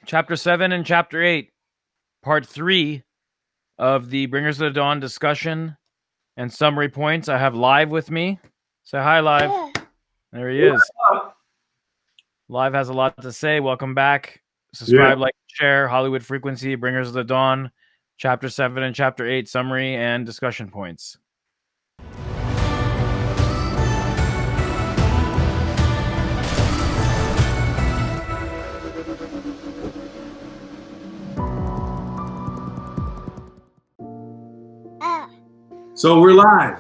Chapter 7 and Chapter 8, Part 3 of the Bringers of the Dawn discussion and summary points. I have Live with me. Say hi, Live. There he is. Live has a lot to say. Welcome back. Subscribe, like, share. Hollywood Frequency, Bringers of the Dawn, Chapter 7 and Chapter 8, summary and discussion points. So we're live.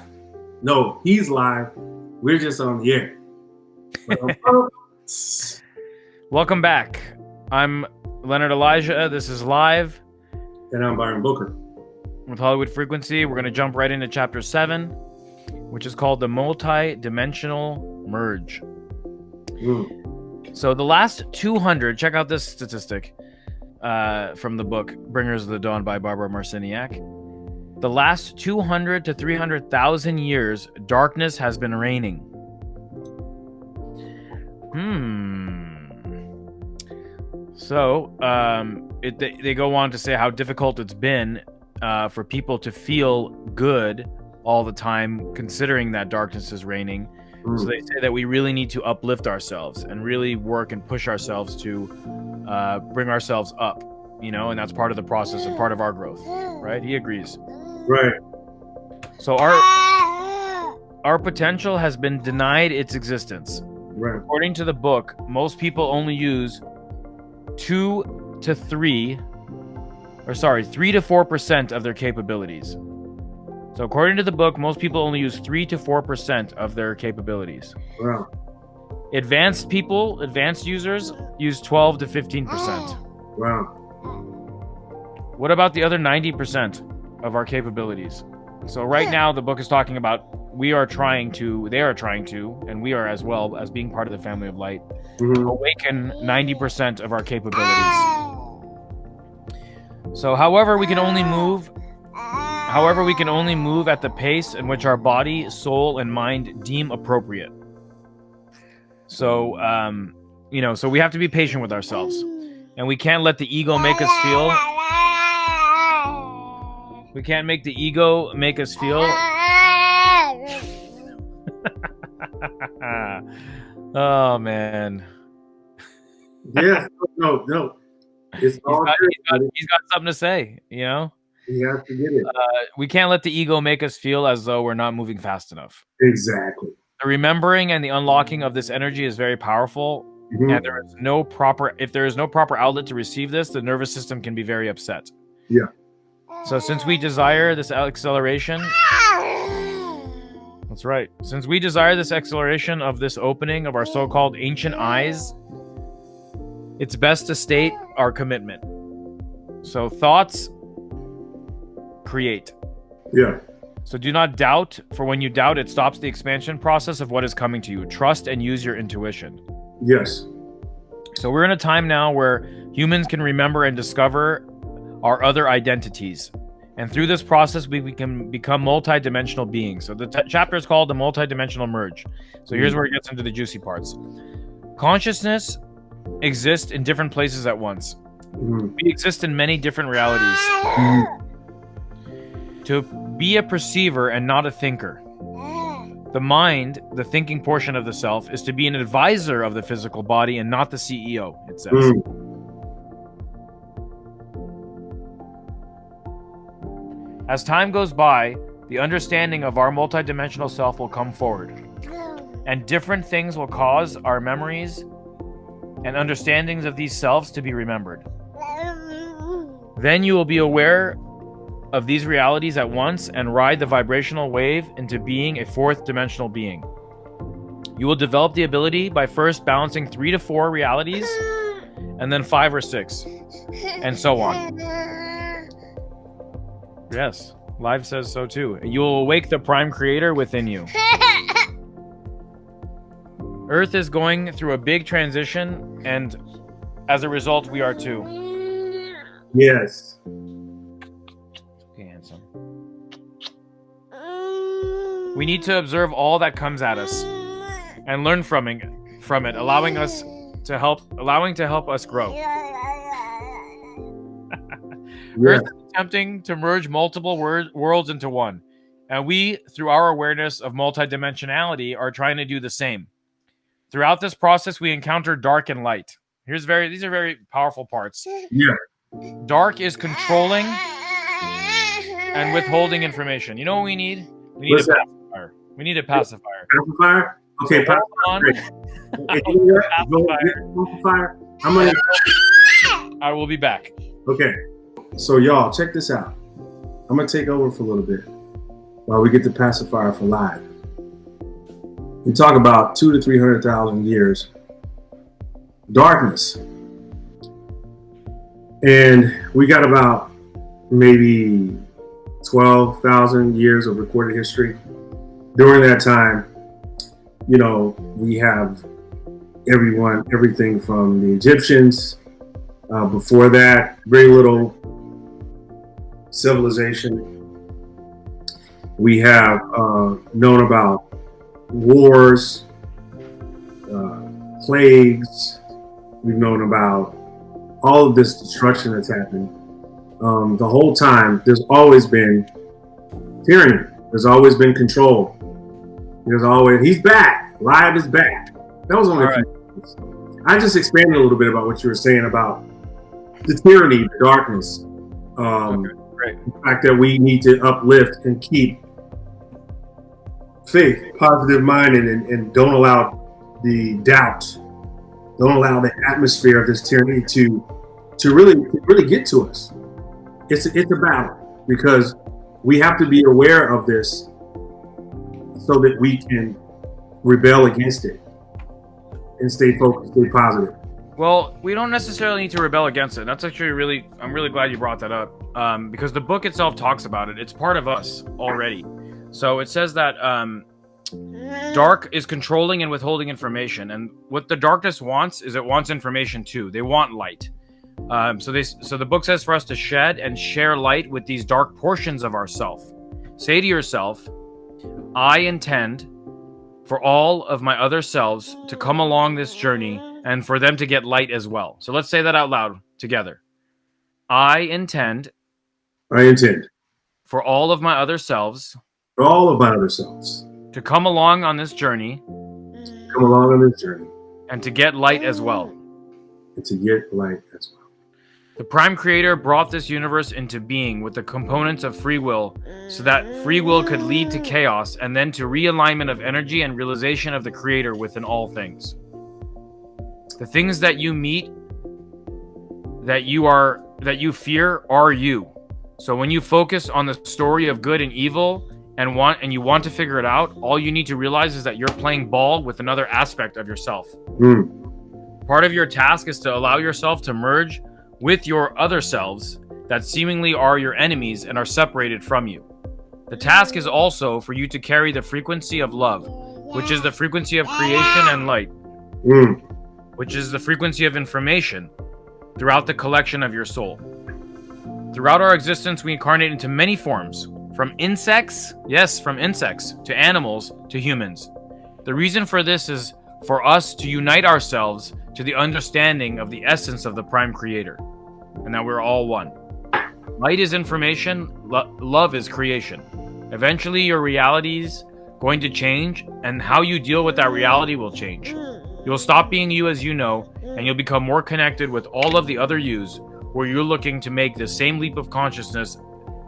No, he's live. We're just on the air. Welcome back. I'm Leonard Elijah. This is Live. And I'm Byron Booker. With Hollywood Frequency, we're going to jump right into Chapter 7, which is called the Multidimensional Merge. So the last 200, check out this statistic from the book Bringers of the Dawn by Barbara Marciniak. The last 200 to 300,000 years, darkness has been reigning. So, they go on to say how difficult it's been for people to feel good all the time, considering that darkness is reigning. So they say that we really need to uplift ourselves and really work and push ourselves to bring ourselves up, and that's part of the process and part of our growth, right? He agrees. Right. So our potential has been denied its existence. Right. According to the book, most people only use 3 to 4% of their capabilities. So according to the book, most people only use 3 to 4% of their capabilities. Wow. Advanced users use 12 to 15%. Wow. What about the other 90% of our capabilities? So right now the book is talking about they are trying to, and we are as well as being part of the family of light, awaken 90% of our capabilities. So however we can only move at the pace in which our body, soul, and mind deem appropriate. So so we have to be patient with ourselves, and we can't let the ego make us feel. We can't make the ego make us feel. Oh man. Yes. No. It's all he's got something to say. You have to get it. We can't let the ego make us feel as though we're not moving fast enough. Exactly. The remembering and the unlocking of this energy is very powerful. And if there is no proper outlet to receive this, the nervous system can be very upset. Yeah. So since we desire this acceleration, that's right. Since we desire this acceleration of this opening of our so-called ancient eyes, it's best to state our commitment. So thoughts create. Yeah. So do not doubt, for when you doubt, it stops the expansion process of what is coming to you. Trust and use your intuition. Yes. So we're in a time now where humans can remember and discover our other identities. And through this process, we can become multidimensional beings. So the chapter is called the Multidimensional Merge. So here's where it gets into the juicy parts. Consciousness exists in different places at once. We exist in many different realities. To be a perceiver and not a thinker. The mind, the thinking portion of the self, is to be an advisor of the physical body and not the CEO, it says. As time goes by, the understanding of our multidimensional self will come forward. And different things will cause our memories and understandings of these selves to be remembered. Then you will be aware of these realities at once and ride the vibrational wave into being a fourth dimensional being. You will develop the ability by first balancing 3 to 4 realities, and then 5 or 6, and so on. Yes, Live says so too. You will awake the prime creator within you. Earth is going through a big transition, and as a result, we are too. Yes. Okay, handsome. We need to observe all that comes at us and learn from it, allowing to help us grow. Yeah. Earth is attempting to merge multiple worlds into one. And we, through our awareness of multidimensionality, are trying to do the same. Throughout this process, we encounter dark and light. These are very powerful parts. Yeah. Dark is controlling and withholding information. You know what we need? We need What's a that? pacifier. We need a pacifier. Pacifier? Okay, So hold on. pacifier. I'm gonna. I will be back. Okay, so y'all check this out. I'm gonna take over for a little bit while we get the pacifier for live. We talk about 200,000 to 300,000 years darkness, and we got about maybe 12,000 years of recorded history. During that time, you know, we have everything from the Egyptians. Before that, very little civilization. We have known about wars, plagues. We've known about all of this destruction that's happened. The whole time, there's always been tyranny. There's always been control. There's always, he's back. Live is back. That was only a few minutes. I just expanded a little bit about what you were saying about the tyranny, the darkness. Great. The fact that we need to uplift and keep faith, positive mind, and don't allow the doubt, don't allow the atmosphere of this tyranny to really get to us. It's a battle, because we have to be aware of this so that we can rebel against it and stay focused, stay positive. Well, we don't necessarily need to rebel against it. That's actually I'm really glad you brought that up, because the book itself talks about it. It's part of us already. So it says that dark is controlling and withholding information, and what the darkness wants is it wants information too. They want light. So the book says for us to shed and share light with these dark portions of ourself. Say to yourself, I intend for all of my other selves to come along this journey and for them to get light as well. So let's say that out loud together. I intend for all of my other selves to come along on this journey and to get light as well. The Prime Creator brought this universe into being with the components of free will, so that free will could lead to chaos and then to realignment of energy and realization of the Creator within all things. The things that you meet, that you fear, are you. So when you focus on the story of good and evil and you want to figure it out, all you need to realize is that you're playing ball with another aspect of yourself. Part of your task is to allow yourself to merge with your other selves that seemingly are your enemies and are separated from you. The task is also for you to carry the frequency of love, which is the frequency of creation and light, which is the frequency of information throughout the collection of your soul. Throughout our existence, we incarnate into many forms, from insects to animals to humans. The reason for this is for us to unite ourselves to the understanding of the essence of the Prime Creator, and that we're all one. Light is information, love is creation. Eventually your reality's going to change, and how you deal with that reality will change. You'll stop being you as you know, and you'll become more connected with all of the other yous, where you're looking to make the same leap of consciousness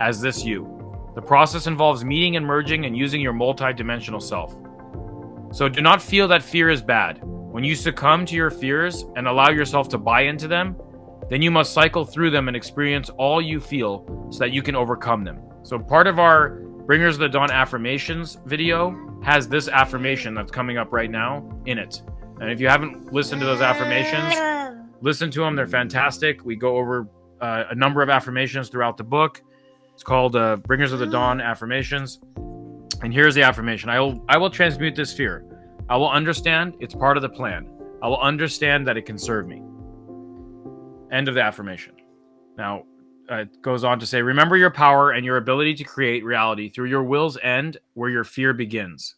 as this you. The process involves meeting and merging and using your multidimensional self. So do not feel that fear is bad. When you succumb to your fears and allow yourself to buy into them, then you must cycle through them and experience all you feel so that you can overcome them. So part of our Bringers of the Dawn affirmations video has this affirmation that's coming up right now in it. And if you haven't listened to those affirmations, listen to them. They're fantastic. We go over a number of affirmations throughout the book. It's called Bringers of the Dawn affirmations. And here's the affirmation. I will transmute this fear. I will understand it's part of the plan. I will understand that it can serve me. End of the affirmation. Now, it goes on to say, remember your power and your ability to create reality through your will's end where your fear begins.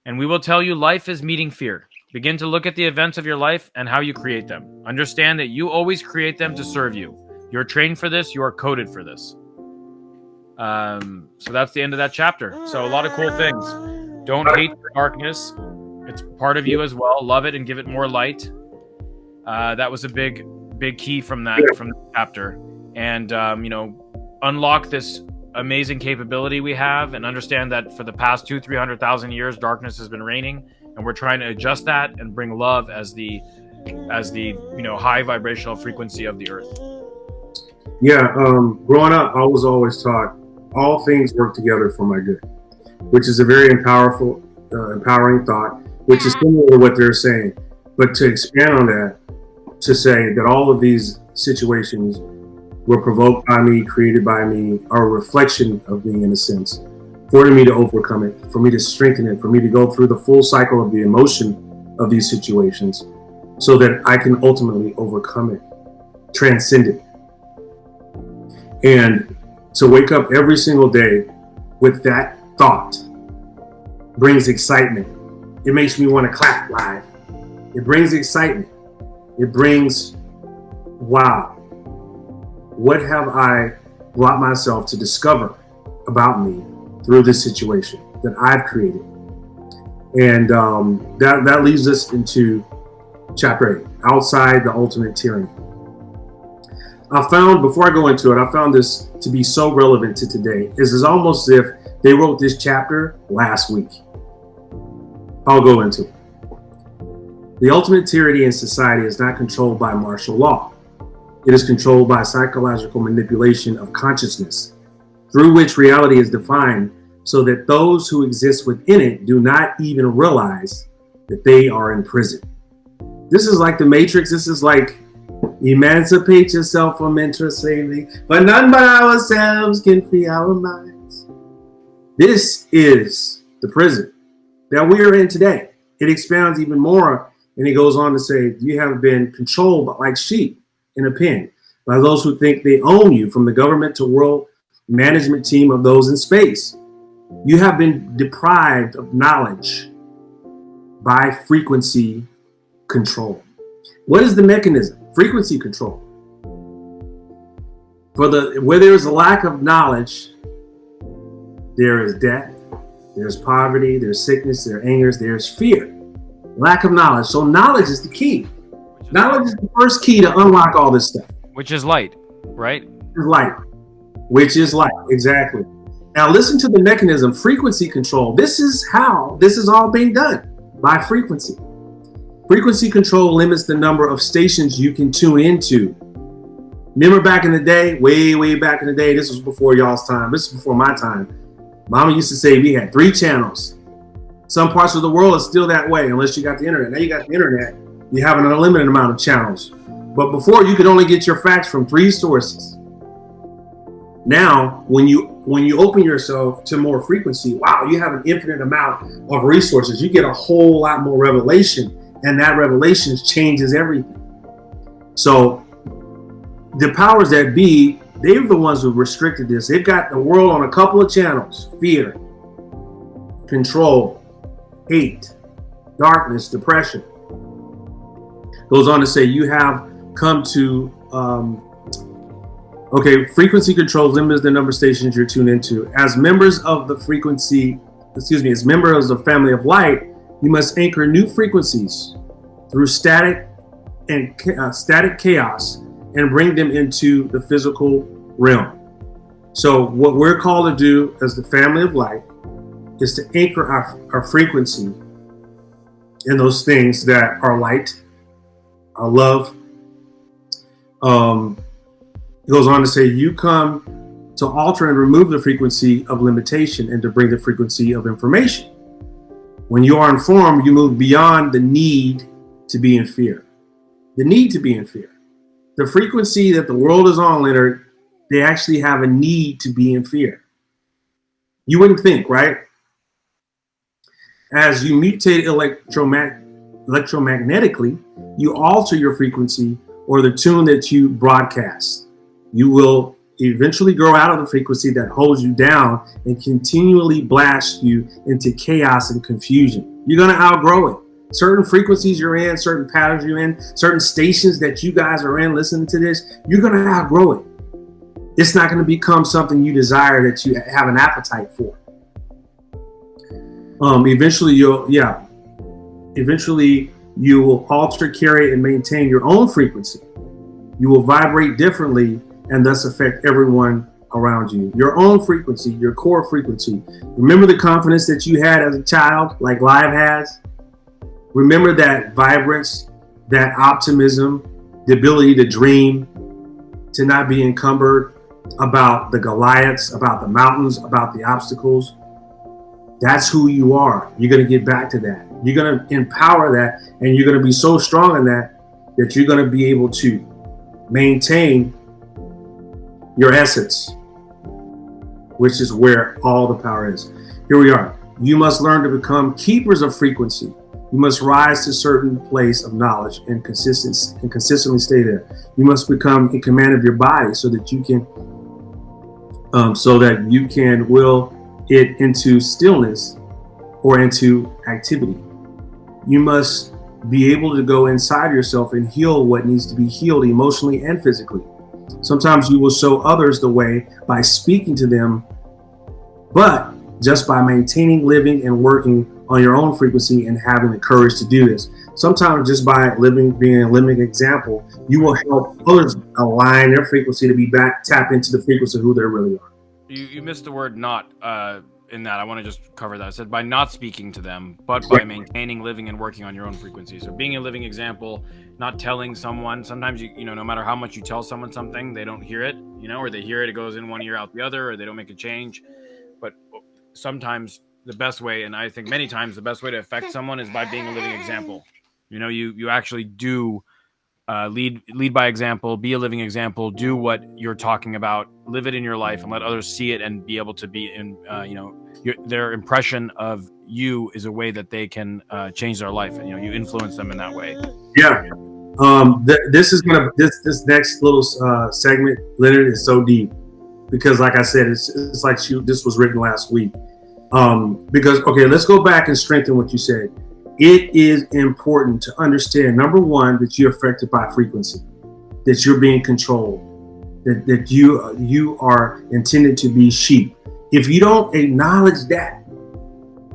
And we will tell you life is meeting fear. Begin to look at the events of your life and how you create them. Understand that you always create them to serve you. You're trained for this. You are coded for this. So that's the end of that chapter. So a lot of cool things. Don't hate the darkness. It's part of you as well. Love it and give it more light. That was a big key from that chapter. And unlock this amazing capability we have, and understand that for the past 200,000-300,000 years, darkness has been reigning, and we're trying to adjust that and bring love as the high vibrational frequency of the earth. Yeah, growing up, I was always taught all things work together for my good, which is a very empowering thought, which is similar to what they're saying. But to expand on that, to say that all of these situations were provoked by me, created by me, are a reflection of me in a sense, for me to overcome it, for me to strengthen it, for me to go through the full cycle of the emotion of these situations so that I can ultimately overcome it, transcend it. And to wake up every single day with that thought brings excitement. It makes me want to clap live. It brings excitement. It brings, wow, what have I brought myself to discover about me through this situation that I've created? And that leads us into chapter 8, outside the ultimate tyranny. I found, before I go into it, I found this to be so relevant to today. It's almost as if they wrote this chapter last week. I'll go into it. The ultimate tyranny in society is not controlled by martial law. It is controlled by psychological manipulation of consciousness, through which reality is defined so that those who exist within it do not even realize that they are in prison. This is like the Matrix. This is like, emancipate yourself from interest slavery, but none but ourselves can free our minds. This is the prison that we are in today. It expounds even more, and it goes on to say, you have been controlled like sheep in a pen by those who think they own you, from the government to world management team of those in space. You have been deprived of knowledge by frequency control. What is the mechanism? Frequency control. Where there is a lack of knowledge, there is death, there's poverty, there's sickness, there's anger, there's fear. Lack of knowledge. So knowledge is the key. Knowledge is the first key to unlock all this stuff. Which is light, right? Which is light, exactly. Now listen to the mechanism, frequency control. This is how this is all being done, by frequency. Frequency control limits the number of stations you can tune into. Remember back in the day, way back in the day, this was before y'all's time, this is before my time. Mama used to say we had 3 channels. Some parts of the world is still that way, unless you got the internet. Now you got the internet, you have an unlimited amount of channels. But before, you could only get your facts from 3 sources. Now, when you open yourself to more frequency, wow, you have an infinite amount of resources. You get a whole lot more revelation, and that revelation changes everything. So the powers that be, they're the ones who restricted this. They've got the world on a couple of channels: fear, control, hate, darkness, depression. Goes on to say you have come to, frequency control limits the number of stations you're tuned into. As members of the as members of the family of light, you must anchor new frequencies through static chaos and bring them into the physical realm. So what we're called to do as the family of light is to anchor our frequency in those things that are light, our love. It goes on to say, you come to alter and remove the frequency of limitation and to bring the frequency of information. When you are informed, you move beyond the need to be in fear. The need to be in fear. The frequency that the world is on, Leonard, they actually have a need to be in fear. You wouldn't think, right? As you mutate electromagnetically, you alter your frequency or the tune that you broadcast. You will eventually grow out of the frequency that holds you down and continually blast you into chaos and confusion. You're going to outgrow it. certain frequencies you're in, certain patterns you're in, certain stations that you guys are in listening to this, you're going to outgrow it. It's not going to become something you desire, that you have an appetite for. Eventually you will alter, carry, and maintain your own frequency. You will vibrate differently and thus affect everyone around you. Your own frequency, your core frequency. Remember the confidence that you had as a child, like Live has? Remember that vibrance, that optimism, the ability to dream, to not be encumbered about the Goliaths, about the mountains, about the obstacles. That's who you are. You're going to get back to that. You're going to empower that, and you're going to be so strong in that you're going to be able to maintain your essence, which is where all the power is. Here we are. You must learn to become keepers of frequency. You must rise to a certain place of knowledge and consistently stay there. You must become in command of your body so that you can will it into stillness or into activity. You must be able to go inside yourself and heal what needs to be healed emotionally and physically. Sometimes you will show others the way by speaking to them, but just by maintaining, living, and working on your own frequency and having the courage to do this. Sometimes just by being a living example, you will help others align their frequency to be tap into the frequency of who they really are. You missed the word "not" in that. I want to just cover that. I said by not speaking to them, but by maintaining, living, and working on your own frequency. So being a living example, not telling someone. Sometimes no matter how much you tell someone something, they don't hear it, or they hear it, it goes in one ear out the other, or they don't make a change. But sometimes the best way, and I think many times the best way to affect someone, is by being a living example. You actually do lead by example, be a living example, do what you're talking about, live it in your life, and let others see it and be able to be in, their impression of you is a way that they can change their life. And, you influence them in that way. Yeah. This next little segment, Leonard, is so deep because, like I said, it's like this was written last week. Because, okay, let's go back and strengthen what you said. It is important to understand, number one, that you're affected by frequency, that you're being controlled, that you are intended to be sheep. If you don't acknowledge that,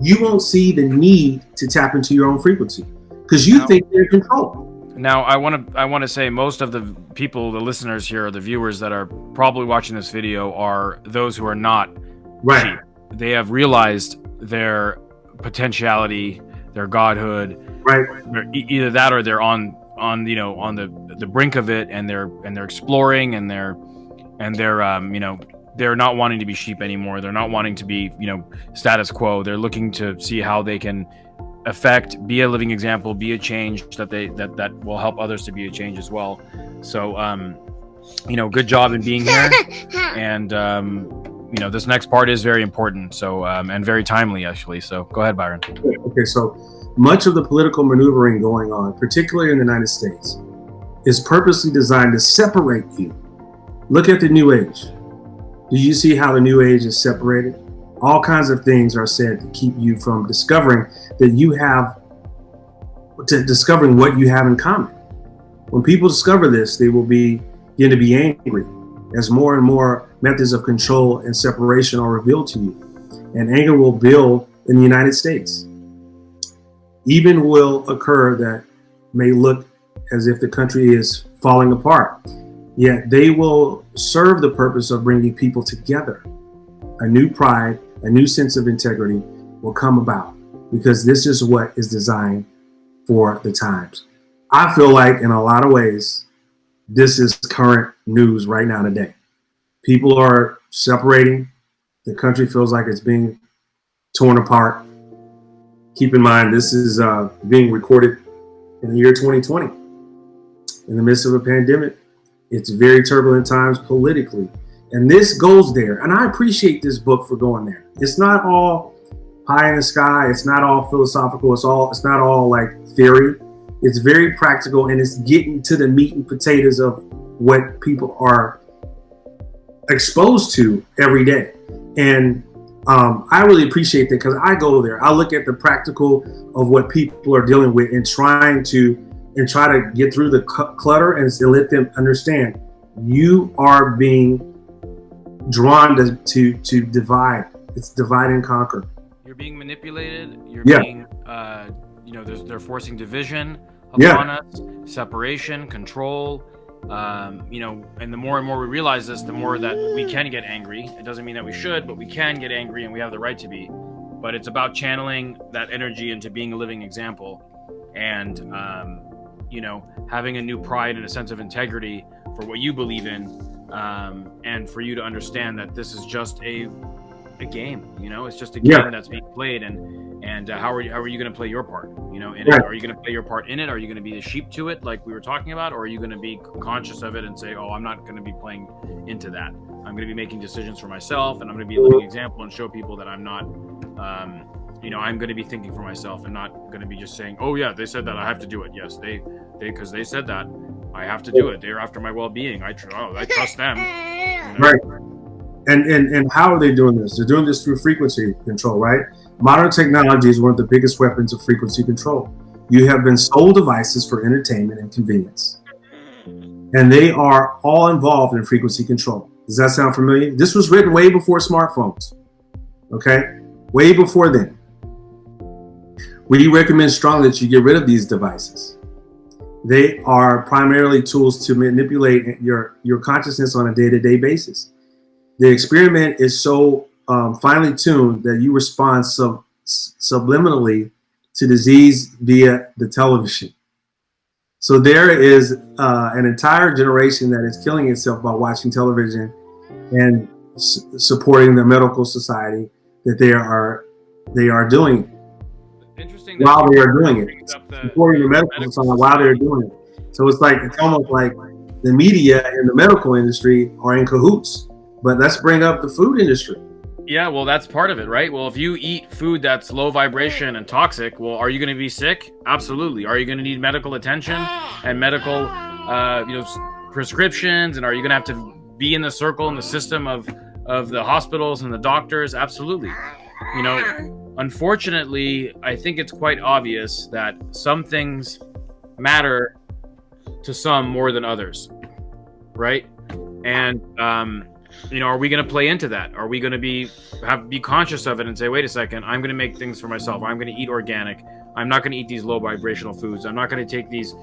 you won't see the need to tap into your own frequency because you think you're in control. Now, I want to say most of the people, the listeners here, or the viewers that are probably watching this video, are those who are not sheep. They have realized their potentiality, their godhood, right? Either that, or they're on the brink of it, and they're exploring, and they're not wanting to be sheep anymore. They're not wanting to be status quo. They're looking to see how they can be a living example, be a change that will help others to be a change as well. So good job in being here, and this next part is very important, so and very timely, actually. So go ahead, Byron. Okay, so much of the political maneuvering going on, particularly in the United States, is purposely designed to separate you. Look at the New Age. Do you see how the New Age is separated? All kinds of things are said to keep you from discovering what you have in common. When people discover this, they will begin to be angry as more and more methods of control and separation are revealed to you. And anger will build in the United States. Even will occur that may look as if the country is falling apart. Yet they will serve the purpose of bringing people together. A new pride, a new sense of integrity will come about because this is what is designed for the times. I feel like in a lot of ways, this is current news right now today. People are separating. The country feels like it's being torn apart. Keep in mind, this is being recorded in the year 2020. In the midst of a pandemic, it's very turbulent times politically. And this goes there. And I appreciate this book for going there. It's not all pie in the sky. It's not all philosophical. It's not all like theory. It's very practical, and it's getting to the meat and potatoes of what people are exposed to every day. And I really appreciate that because I go there. I look at the practical of what people are dealing with and try to get through the clutter and to let them understand you are being drawn to divide. It's divide and conquer. You're being manipulated. You're being, they're forcing division upon us, separation, control. And the more and more we realize this, the more that we can get angry. It doesn't mean that we should, but we can get angry and we have the right to be. But it's about channeling that energy into being a living example and, having a new pride and a sense of integrity for what you believe in. And for you to understand that this is just a game, it's just a game that's being played. And how are you going to play your part, in it? Are you going to play your part in it? Are you going to be the sheep to it, like we were talking about? Or are you going to be conscious of it and say, oh, I'm not going to be playing into that. I'm going to be making decisions for myself, and I'm going to be a living example and show people that I'm not, I'm going to be thinking for myself and not going to be just saying, oh yeah, they said that I have to do it. Yes, because they said that I have to do it. They're after my well-being. I trust them. Right. And how are they doing this? They're doing this through frequency control, right? Modern technology is one of the biggest weapons of frequency control. You have been sold devices for entertainment and convenience. And they are all involved in frequency control. Does that sound familiar? This was written way before smartphones. Okay? Way before then. We recommend strongly that you get rid of these devices. They are primarily tools to manipulate your consciousness on a day-to-day basis. The experiment is so finely tuned that you respond subliminally to disease via the television. So there is an entire generation that is killing itself by watching television and supporting the medical society that they are doing. Interesting. While they are doing it, supporting the medical society while they're doing it. So it's almost like the media and the medical industry are in cahoots. But let's bring up the food industry. Yeah, well, that's part of it, right? Well, if you eat food that's low vibration and toxic, well, are you going to be sick? Absolutely. Are you going to need medical attention and medical, prescriptions? And are you going to have to be in the circle and the system of the hospitals and the doctors? Absolutely. Unfortunately, I think it's quite obvious that some things matter to some more than others, right? And are we going to play into that? Are we going to be conscious of it and say, wait a second, I'm going to make things for myself. I'm going to eat organic. I'm not going to eat these low vibrational foods. I'm not going to take these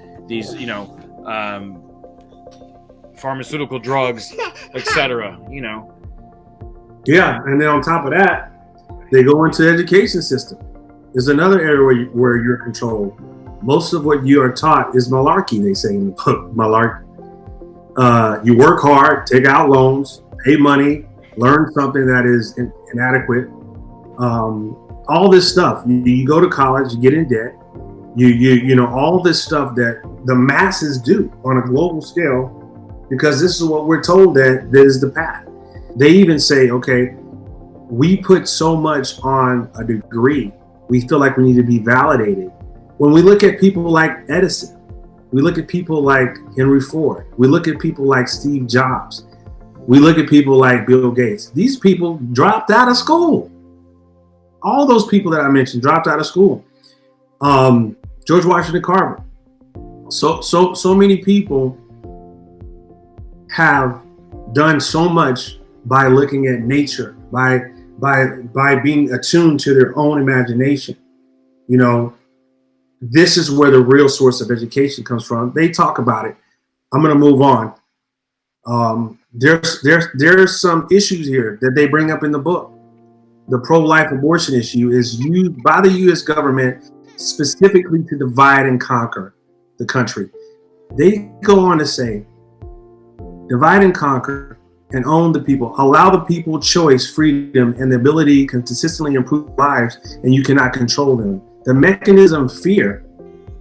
pharmaceutical drugs, etc. Yeah, and then on top of that, they go into the education system. There's another area where you're controlled. Most of what you are taught is malarkey, they say in the book, malarkey. You work hard, take out loans, pay money, learn something that is inadequate. All this stuff. You go to college, you get in debt. All this stuff that the masses do on a global scale, because this is what we're told that is the path. They even say, okay, we put so much on a degree, we feel like we need to be validated. When we look at people like Edison, we look at people like Henry Ford, we look at people like Steve Jobs, we look at people like Bill Gates. These people dropped out of school. All those people that I mentioned dropped out of school. George Washington Carver. So many people have done so much by looking at nature, by being attuned to their own imagination. This is where the real source of education comes from. They talk about it. I'm going to move on. There's some issues here that they bring up in the book. The pro-life abortion issue is used by the U.S. government specifically to divide and conquer the country. They go on to say, divide and conquer and own the people. Allow the people choice, freedom, and the ability to consistently improve lives, and you cannot control them. The mechanism of fear,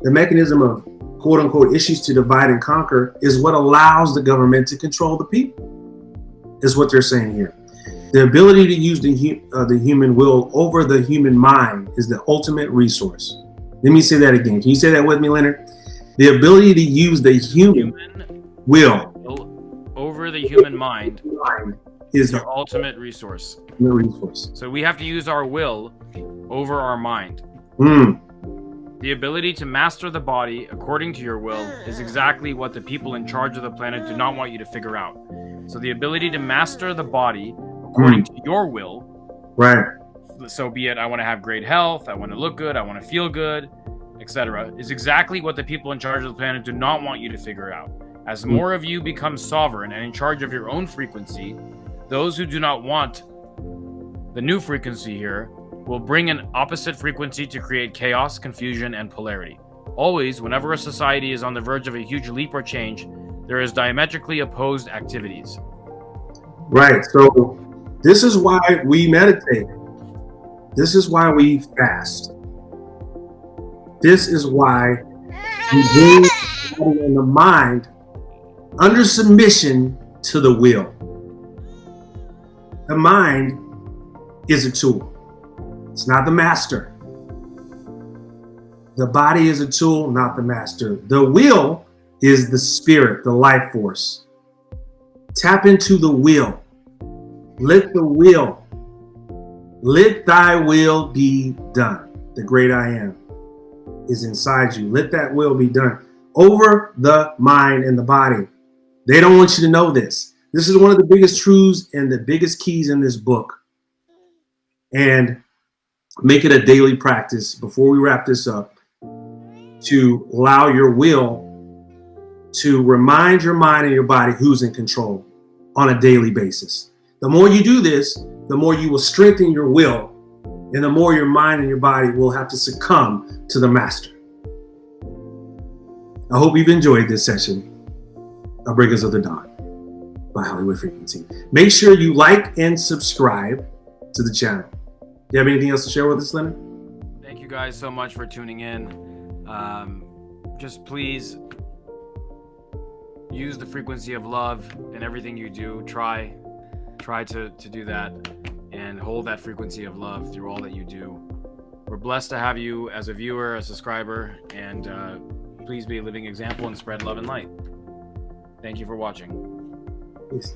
the mechanism of quote unquote issues to divide and conquer is what allows the government to control the people, is what they're saying here. The ability to use the human will over the human mind is the ultimate resource. Let me say that again. Can you say that with me, Leonard? The ability to use the human will over the human mind is the ultimate resource. The resource. So we have to use our will over our mind. The ability to master the body according to your will is exactly what the people in charge of the planet do not want you to figure out. So the ability to master the body according to your will, right? So be it, I want to have great health, I want to look good, I want to feel good, etc., is exactly what the people in charge of the planet do not want you to figure out. As more of you become sovereign and in charge of your own frequency, those who do not want the new frequency here will bring an opposite frequency to create chaos, confusion, and polarity. Always, whenever a society is on the verge of a huge leap or change, there is diametrically opposed activities. Right. So this is why we meditate. This is why we fast. This is why we bring the body and the mind under submission to the will. The mind is a tool. It's not the master. The body is a tool, not the master. The will is the spirit, the life force. Tap into the will. Let thy will be done. The great I am is inside you. Let that will be done over the mind and the body. They don't want you to know this. This is one of the biggest truths and the biggest keys in this book. And make it a daily practice before we wrap this up to allow your will to remind your mind and your body who's in control on a daily basis. The more you do this, the more you will strengthen your will, and the more your mind and your body will have to succumb to the master. I hope you've enjoyed this session of Breakers of the Dawn by Hollywood Frequency. Make sure you like and subscribe to the channel. Do you have anything else to share with us, Leonard? Thank you guys so much for tuning in. Just please use the frequency of love in everything you do. Try to do that and hold that frequency of love through all that you do. We're blessed to have you as a viewer, a subscriber, and please be a living example and spread love and light. Thank you for watching. Peace.